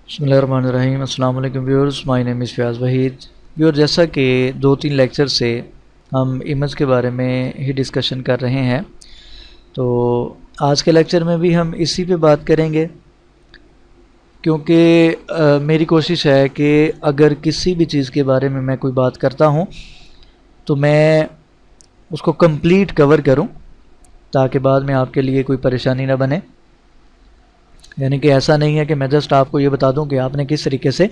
बिस्मिल्लाहिर्रहमानिर्रहीम। अस्सलाम वालेकुम viewers, my name is Fayaz Waheed. Viewer, जैसा कि 2-3 लेक्चर से हम इमेज के बारे में ही डिस्कशन कर रहे हैं, तो आज के लेक्चर में भी हम इसी पे बात करेंगे, क्योंकि मेरी कोशिश है कि अगर किसी भी चीज़ के बारे में मैं कोई बात करता हूँ तो मैं उसको कंप्लीट कवर करूँ, ताकि बाद में आपके लिए कोई परेशानी ना बने। यानी कि ऐसा नहीं है कि मैं जस्ट आपको ये बता दूं कि आपने किस तरीके से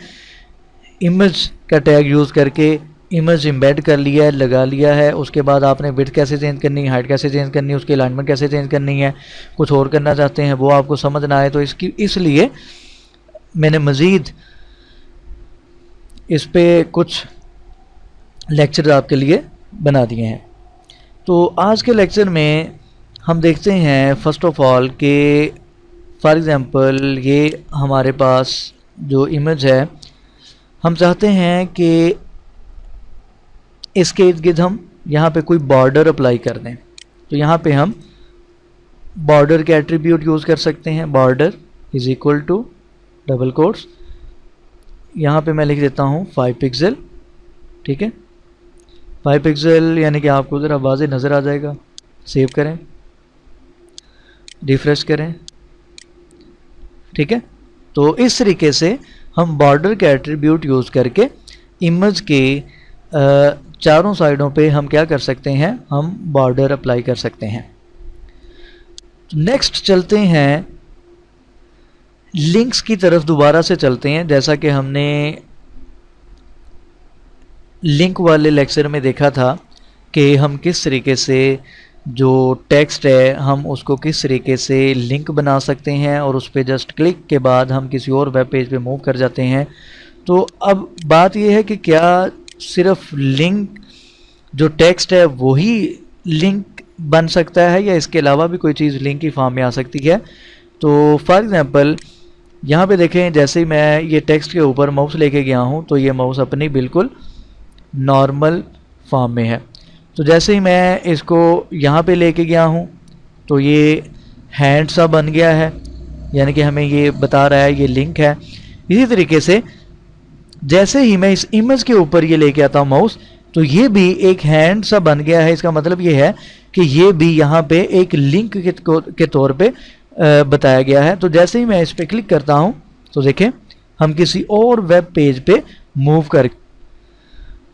इमेज का टैग यूज़ करके इमेज एम्बेड कर लिया है, लगा लिया है, उसके बाद आपने विड्थ कैसे चेंज करनी है, हाइट कैसे चेंज करनी है, उसकी अलाइनमेंट कैसे चेंज करनी है, कुछ और करना चाहते हैं वो आपको समझ ना आए। तो इसलिए मैंने मज़ीद इस पे कुछ लेक्चर आपके लिए बना दिए हैं। तो आज के लेक्चर में हम देखते हैं फर्स्ट ऑफ ऑल कि फॉर एग्ज़ाम्पल ये हमारे पास जो इमेज है, हम चाहते हैं कि इसके इर्द गिर्द हम यहाँ पे कोई बॉर्डर अप्लाई कर दें। तो यहाँ पे हम बॉर्डर के एट्रीब्यूट यूज़ कर सकते हैं। Border is equal to double quotes, यहाँ पे मैं लिख देता हूँ 5 पिक्सल। ठीक है, 5 पिक्सल यानी कि आपको ज़रा वाज़ेह नज़र आ जाएगा। सेव करें, रिफ्रेश करें। ठीक है, तो इस तरीके से हम बॉर्डर के एट्रीब्यूट यूज़ करके इमेज के चारों साइडों पे हम क्या कर सकते हैं, हम बॉर्डर अप्लाई कर सकते हैं। नेक्स्ट चलते हैं लिंक्स की तरफ, दोबारा से चलते हैं। जैसा कि हमने लिंक वाले लेक्चर में देखा था कि हम किस तरीके से जो टेक्स्ट है हम उसको किस तरीके से लिंक बना सकते हैं और उस पर जस्ट क्लिक के बाद हम किसी और वेब पेज पे मूव कर जाते हैं। तो अब बात यह है कि क्या सिर्फ लिंक जो टेक्स्ट है वही लिंक बन सकता है या इसके अलावा भी कोई चीज़ लिंक की फॉर्म में आ सकती है। तो फॉर एग्ज़ाम्पल यहाँ पे देखें, जैसे ही मैं ये टेक्स्ट के ऊपर माउस लेके गया हूँ तो ये माउस अपनी बिल्कुल नॉर्मल फॉर्म में है। तो जैसे ही मैं इसको यहाँ पे लेके गया हूँ तो ये हैंड सा बन गया है, यानी कि हमें ये बता रहा है ये लिंक है। इसी तरीके से जैसे ही मैं इस इमेज के ऊपर ये लेके आता हूँ माउस, तो ये भी एक हैंड सा बन गया है। इसका मतलब ये है कि ये भी यहाँ पे एक लिंक के तौर पे बताया गया है। तो जैसे ही मैं इस पर क्लिक करता हूँ तो देखें हम किसी और वेब पेज पे मूव कर,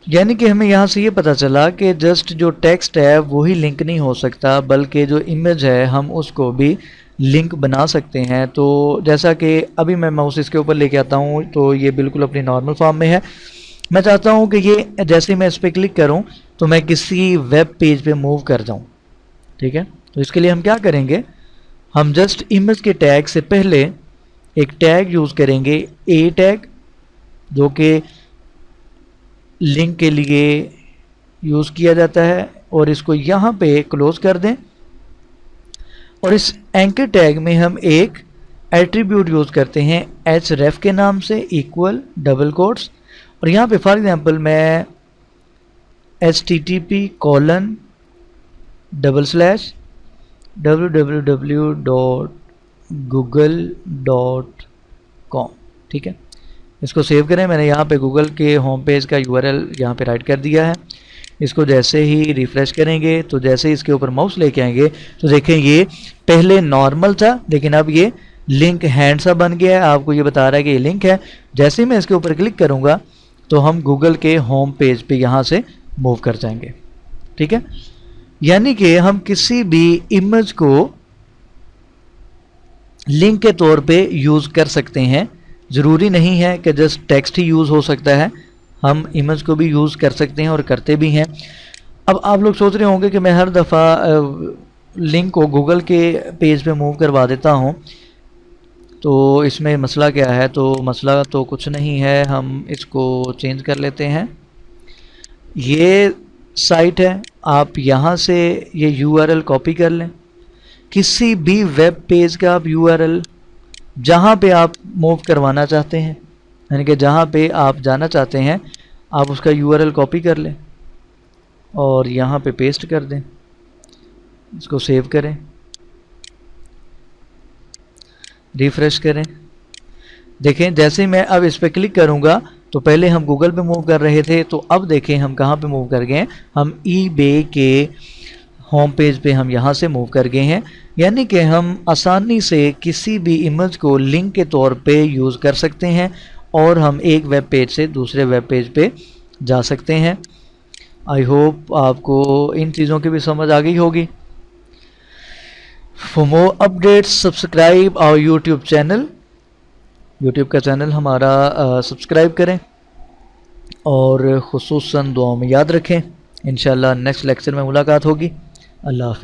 यानी कि हमें यहाँ से ये पता चला कि जस्ट जो टेक्स्ट है वही लिंक नहीं हो सकता, बल्कि जो इमेज है हम उसको भी लिंक बना सकते हैं। तो जैसा कि अभी मैं माउस इसके ऊपर लेके आता हूँ तो ये बिल्कुल अपनी नॉर्मल फॉर्म में है। मैं चाहता हूँ कि ये जैसे मैं इस पर क्लिक करूँ तो मैं किसी वेब पेज पे मूव कर जाऊँ। ठीक है, तो इसके लिए हम क्या करेंगे, हम जस्ट इमेज के टैग से पहले एक टैग यूज़ करेंगे, ए टैग, जो कि लिंक के लिए यूज़ किया जाता है, और इसको यहाँ पे क्लोज कर दें। और इस एंकर टैग में हम एक एट्रीब्यूट यूज़ करते हैं href के नाम से, इक्वल डबल कोट्स, और यहाँ पे फॉर एग्जांपल मैं http://www.google.com। ठीक है, इसको सेव करें। मैंने यहाँ पे गूगल के होम पेज का यूआरएल यहाँ पे राइट कर दिया है। इसको जैसे ही रिफ़्रेश करेंगे तो जैसे ही इसके ऊपर माउस लेके आएंगे तो देखें ये पहले नॉर्मल था लेकिन अब ये लिंक हैंड सा बन गया है। आपको ये बता रहा है कि ये लिंक है। जैसे ही मैं इसके ऊपर क्लिक करूँगा तो हम गूगल के होम पेज पे यहाँ से मूव कर जाएंगे। ठीक है, यानी कि हम किसी भी इमेज को लिंक के तौर पे यूज़ कर सकते हैं। ज़रूरी नहीं है कि जस्ट टेक्स्ट ही यूज़ हो सकता है, हम इमेज को भी यूज़ कर सकते हैं और करते भी हैं। अब आप लोग सोच रहे होंगे कि मैं हर दफ़ा लिंक को गूगल के पेज पे मूव करवा देता हूँ, तो इसमें मसला क्या है। तो मसला तो कुछ नहीं है, हम इसको चेंज कर लेते हैं। ये साइट है, आप यहाँ से ये यूआरएल कॉपी कर लें, किसी भी वेब पेज का आप यूआरएल जहाँ पे आप मूव करवाना चाहते हैं, यानी कि जहाँ पे आप जाना चाहते हैं, आप उसका यूआरएल कॉपी कर लें और यहाँ पे पेस्ट कर दें। इसको सेव करें, रिफ़्रेश करें। देखें जैसे मैं अब इस पर क्लिक करूँगा तो पहले हम गूगल पे मूव कर रहे थे, तो अब देखें हम कहाँ पे मूव कर गए हैं, हम ईबे के होम पेज पे हम यहाँ से मूव कर गए हैं। यानी कि हम आसानी से किसी भी इमेज को लिंक के तौर पे यूज़ कर सकते हैं और हम एक वेब पेज से दूसरे वेब पेज पे जा सकते हैं। आई होप आपको इन चीज़ों की भी समझ आ गई होगी। For more updates subscribe our YouTube channel. YouTube का चैनल हमारा सब्सक्राइब करें और खुसूसन दुआओं में याद रखें। इंशाल्लाह नेक्स्ट लेक्चर में मुलाकात होगी। अल्लाह हाफ़िज़।